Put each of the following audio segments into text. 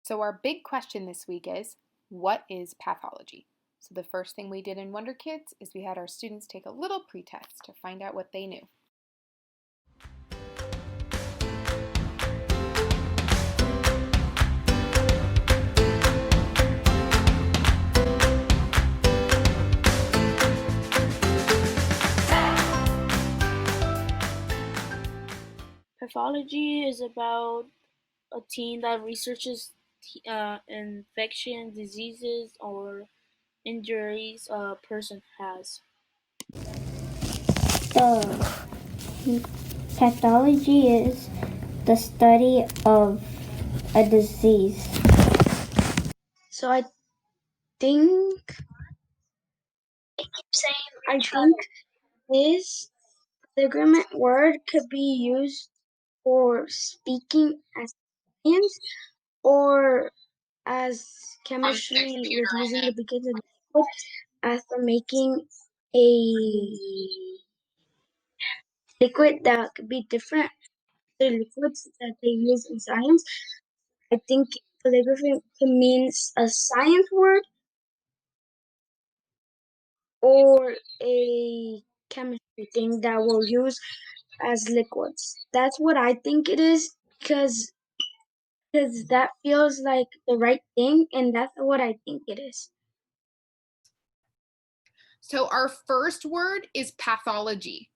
So our big question this week is, what is pathology? So the first thing we did in Wonderkids is we had our students take a little pretest to find out what they knew. Pathology is about a team that researches infection, diseases, or injuries a person has. Pathology is the study of a disease. So I think this agreement word could be used for speaking as science or as chemistry with using the beginnings of liquid as for making a liquid that could be different the liquids that they use in science. I think calligraphy means a science word or a chemistry thing that we'll use as liquids. That's what I think it is because that feels like the right thing, and that's what I think it is. So our first word is pathology.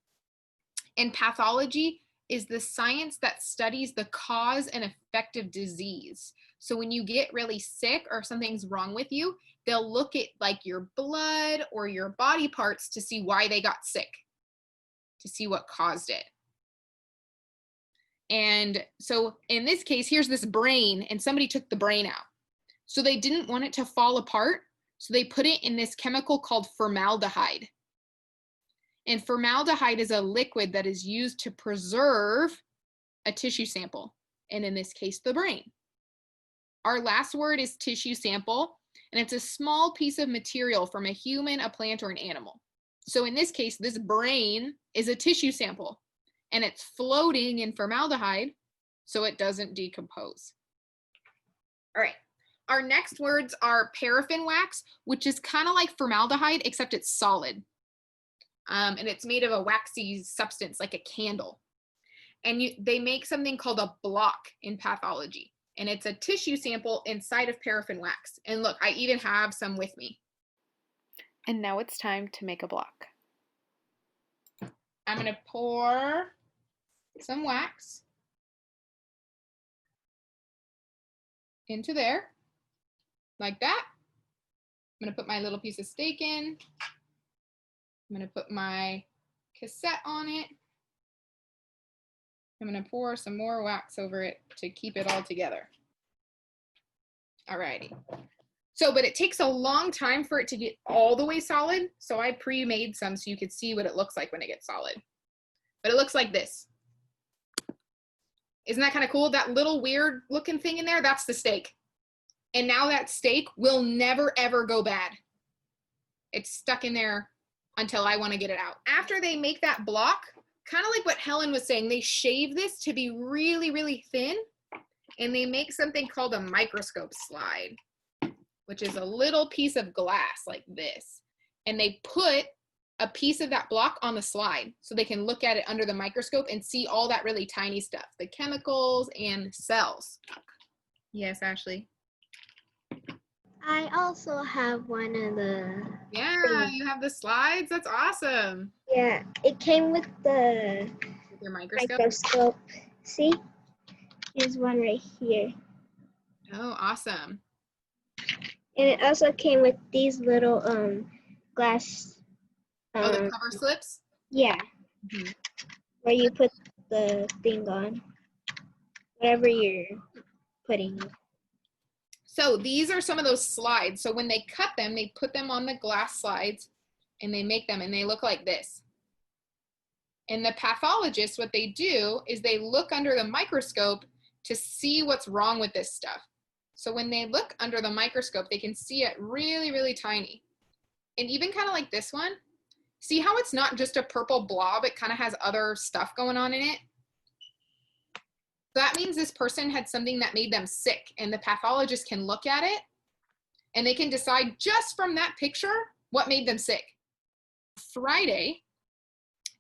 And pathology is the science that studies the cause and effect of disease. So when you get really sick or something's wrong with you, they'll look at like your blood or your body parts to see why they got sick, to see what caused it. And so in this case, here's this brain, and somebody took the brain out. So they didn't want it to fall apart, so they put it in this chemical called formaldehyde. And formaldehyde is a liquid that is used to preserve a tissue sample, and in this case, the brain. Our last word is tissue sample, and it's a small piece of material from a human, a plant, or an animal. So in this case, this brain is a tissue sample, and it's floating in formaldehyde, so it doesn't decompose. All right. Our next words are paraffin wax, which is kind of like formaldehyde, except it's solid. And it's made of a waxy substance like a candle. And they make something called a block in pathology. And it's a tissue sample inside of paraffin wax. And look, I even have some with me. And now it's time to make a block. I'm going to pour some wax into there, like that. I'm going to put my little piece of steak in. I'm going to put my cassette on it. I'm going to pour some more wax over it to keep it all together. Alrighty. So, but it takes a long time for it to get all the way solid. So I pre-made some so you could see what it looks like when it gets solid. But it looks like this. Isn't that kind of cool? That little weird looking thing in there, that's the steak. And now that steak will never, ever go bad. It's stuck in there until I want to get it out. After they make that block, kind of like what Helen was saying, they shave this to be really, really thin, and they make something called a microscope slide, which is a little piece of glass like this. And they put a piece of that block on the slide so they can look at it under the microscope and see all that really tiny stuff, the chemicals and cells. Yes, Ashley? I also have one of the... Yeah, you have the slides? That's awesome. Yeah, it came with the With your microscope? microscope. See? Here's one right here. Oh, awesome. And it also came with these little glass... Oh, the cover slips? Yeah. Mm-hmm. Where you put the thing on. Whatever you're putting. So these are some of those slides. So when they cut them, they put them on the glass slides and they make them and they look like this. And the pathologists, what they do is they look under the microscope to see what's wrong with this stuff. So when they look under the microscope, they can see it really, really tiny. And even kind of like this one, see how it's not just a purple blob, it kind of has other stuff going on in it? that means this person had something that made them sick, and the pathologist can look at it and they can decide just from that picture what made them sick. Friday,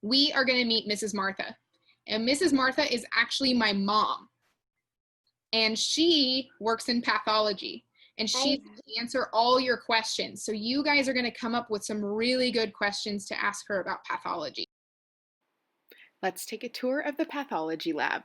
we are going to meet Mrs. Martha. And Mrs. Martha is actually my mom. And she works in pathology. And she's going to answer all your questions. So you guys are going to come up with some really good questions to ask her about pathology. Let's take a tour of the pathology lab.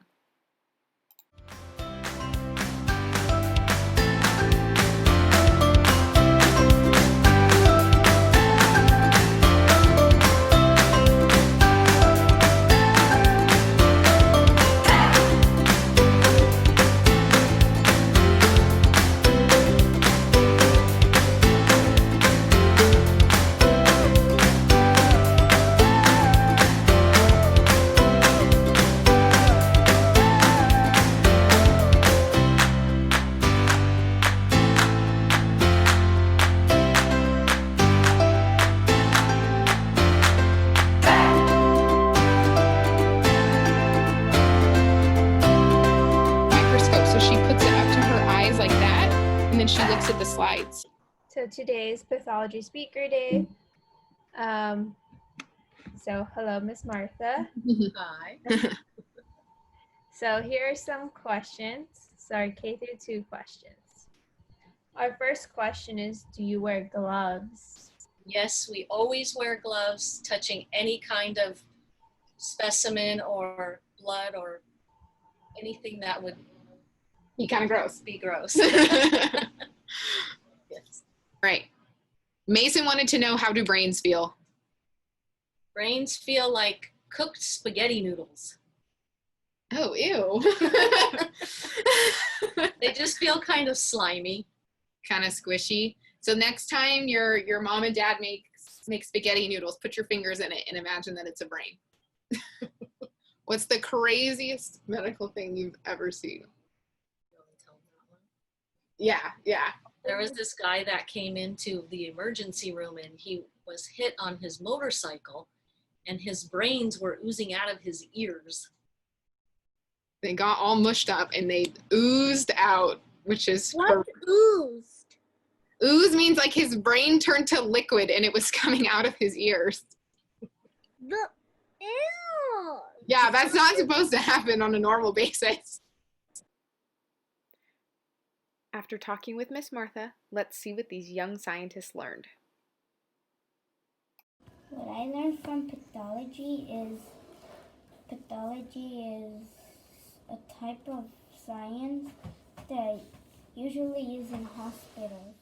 She looks at the slides. So today's pathology speaker day. So hello, Miss Martha. Hi. So here are some questions. Sorry, K through 2 questions. Our first question is, do you wear gloves? Yes, we always wear gloves, touching any kind of specimen or blood or anything that would be kind of gross. Be gross. Yes. Right. Mason wanted to know, how do brains feel? Brains feel like cooked spaghetti noodles. Oh, ew. They just feel kind of slimy. Kind of squishy. So next time your mom and dad make spaghetti noodles, put your fingers in it and imagine that it's a brain. What's the craziest medical thing you've ever seen? Yeah. There was this guy that came into the emergency room and he was hit on his motorcycle and his brains were oozing out of his ears. They got all mushed up and they oozed out, which is... What oozed? Ooze means like his brain turned to liquid and it was coming out of his ears. Ew. Yeah, that's not supposed to happen on a normal basis. After talking with Miss Martha, let's see what these young scientists learned. What I learned from pathology is a type of science that usually is in hospitals.